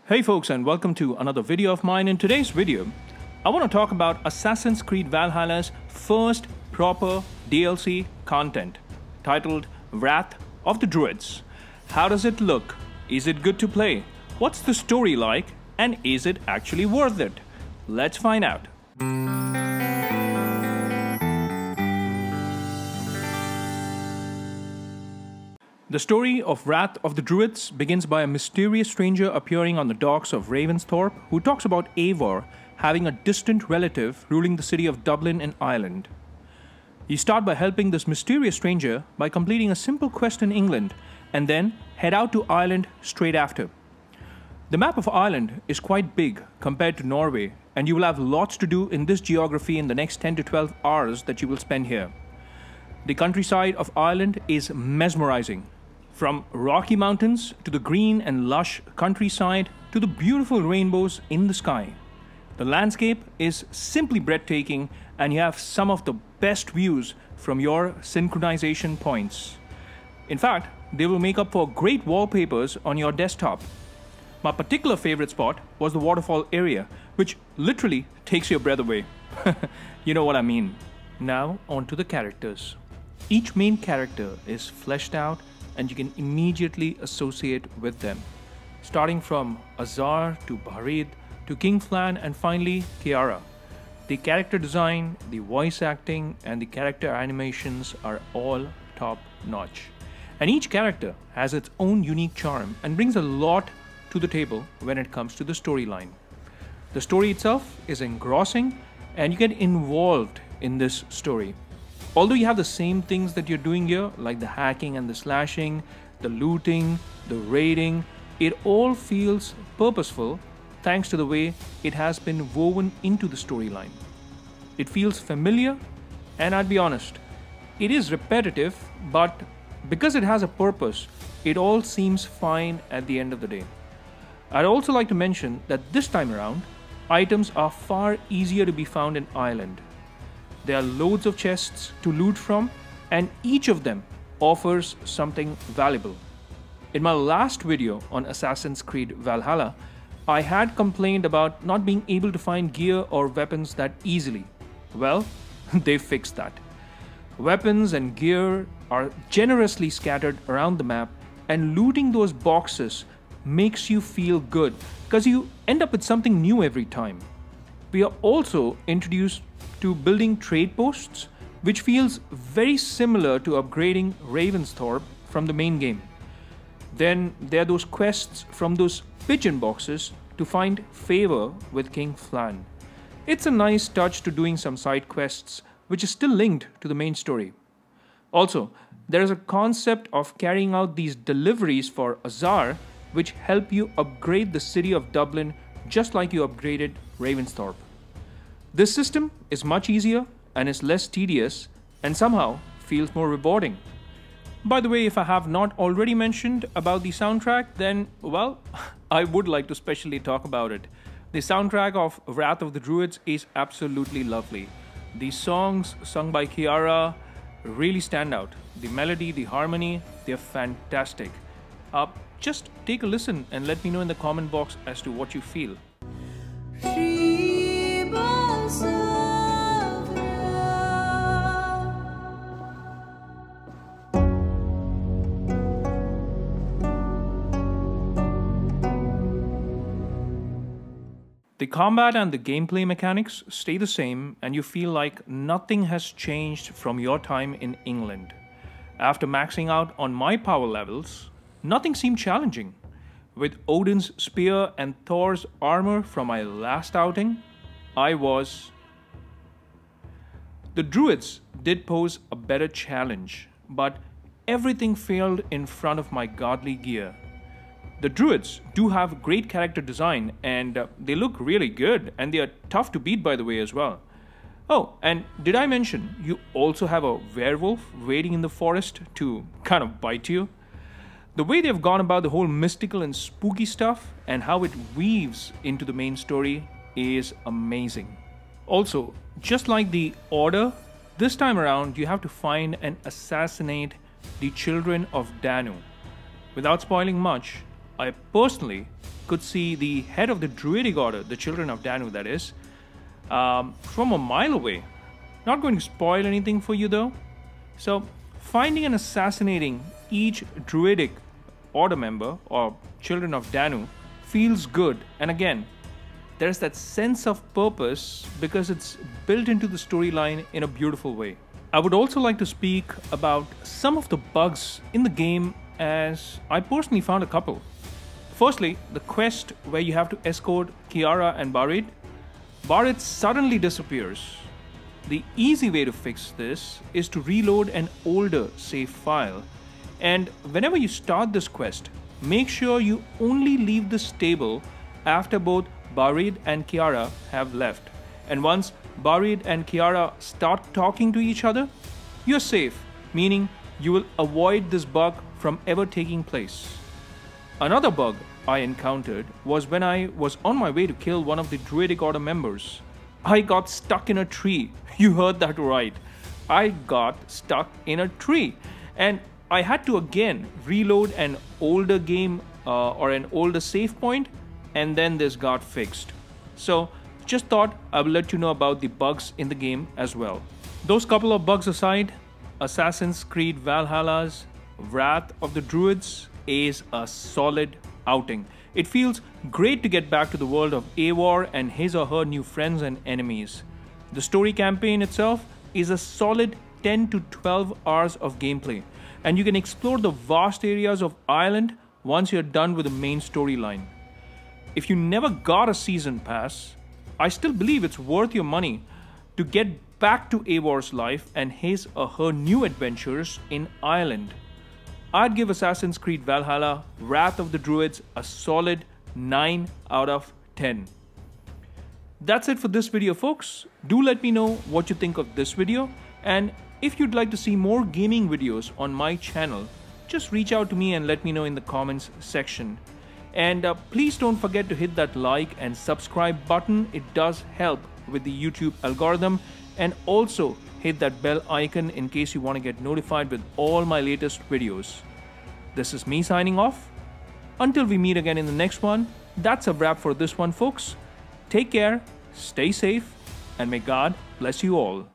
Hey folks, and welcome to another video of mine. In today's video, I want to talk about Assassin's Creed Valhalla's first proper DLC content, titled Wrath of the Druids. How does it look? Is it good to play? What's the story like? And is it actually worth it? Let's find out. The story of Wrath of the Druids begins by a mysterious stranger appearing on the docks of Ravensthorpe who talks about Eivor having a distant relative ruling the city of Dublin in Ireland. You start by helping this mysterious stranger by completing a simple quest in England and then head out to Ireland straight after. The map of Ireland is quite big compared to Norway, and you will have lots to do in this geography in the next 10 to 12 hours that you will spend here. The countryside of Ireland is mesmerizing. From rocky mountains to the green and lush countryside to the beautiful rainbows in the sky. The landscape is simply breathtaking, and you have some of the best views from your synchronization points. In fact, they will make up for great wallpapers on your desktop. My particular favorite spot was the waterfall area, which literally takes your breath away. You know what I mean. Now on to the characters. Each main character is fleshed out and you can immediately associate with them. Starting from Azar to Barid to King Flan and finally Kiara. The character design, the voice acting and the character animations are all top notch. And each character has its own unique charm and brings a lot to the table when it comes to the storyline. The story itself is engrossing and you get involved in this story. Although you have the same things that you're doing here, like the hacking and the slashing, the looting, the raiding, it all feels purposeful thanks to the way it has been woven into the storyline. It feels familiar, and I'd be honest, it is repetitive, but because it has a purpose, it all seems fine at the end of the day. I'd also like to mention that this time around, items are far easier to be found in Ireland. There are loads of chests to loot from, and each of them offers something valuable. In my last video on Assassin's Creed Valhalla, I had complained about not being able to find gear or weapons that easily. Well, they fixed that. Weapons and gear are generously scattered around the map, and looting those boxes makes you feel good because you end up with something new every time. We are also introduced to building trade posts, which feels very similar to upgrading Ravensthorpe from the main game. Then there are those quests from those pigeon boxes to find favor with King Flan. It's a nice touch to doing some side quests, which is still linked to the main story. Also, there is a concept of carrying out these deliveries for Azar, which help you upgrade the city of Dublin just like you upgraded Ravensthorpe. This system is much easier and is less tedious and somehow feels more rewarding. By the way, if I have not already mentioned about the soundtrack, then, well, I would like to specially talk about it. The soundtrack of Wrath of the Druids is absolutely lovely. The songs sung by Kiara really stand out. The melody, the harmony, they're fantastic. Just take a listen and let me know in the comment box as to what you feel. The combat and the gameplay mechanics stay the same, and you feel like nothing has changed from your time in England. After maxing out on my power levels, nothing seemed challenging. With Odin's spear and Thor's armor from my last outing, The Druids did pose a better challenge, but everything failed in front of my godly gear. The Druids do have great character design and they look really good, and they are tough to beat by the way as well. Oh, and did I mention you also have a werewolf waiting in the forest to kind of bite you? The way they've gone about the whole mystical and spooky stuff and how it weaves into the main story is amazing. Also, just like the Order, this time around you have to find and assassinate the children of Danu. Without spoiling much, I personally could see the head of the Druidic order, the children of Danu that is, from a mile away. Not going to spoil anything for you though. So, finding and assassinating each Druidic order member or children of Danu feels good, and again, there's that sense of purpose because it's built into the storyline in a beautiful way. I would also like to speak about some of the bugs in the game, as I personally found a couple. Firstly, the quest where you have to escort Kiara and Barid. Barid suddenly disappears. The easy way to fix this is to reload an older save file, and whenever you start this quest, make sure you only leave the stable after both Barid and Kiara have left. And once Barid and Kiara start talking to each other, you're safe, meaning you will avoid this bug from ever taking place. Another bug I encountered was when I was on my way to kill one of the Druidic Order members. I got stuck in a tree. You heard that right. I got stuck in a tree. And I had to again reload an older game or an older save point, and then this got fixed. So just thought I will let you know about the bugs in the game as well. Those couple of bugs aside, Assassins Creed Valhalla's Wrath of the Druids is a solid outing. It feels great to get back to the world of Eivor and his or her new friends and enemies. The story campaign itself is a solid 10 to 12 hours of gameplay, and you can explore the vast areas of Ireland once you're done with the main storyline. If you never got a season pass, I still believe it's worth your money to get back to Eivor's life and his or her new adventures in Ireland. I'd give Assassin's Creed Valhalla Wrath of the Druids a solid 9 out of 10. That's it for this video, folks. Do let me know what you think of this video, and if you'd like to see more gaming videos on my channel, just reach out to me and let me know in the comments section. And please don't forget to hit that like and subscribe button. It does help with the YouTube algorithm, and also hit that bell icon in case you want to get notified with all my latest videos. This is me signing off. Until we meet again in the next one, that's a wrap for this one, folks. Take care, stay safe, and may God bless you all.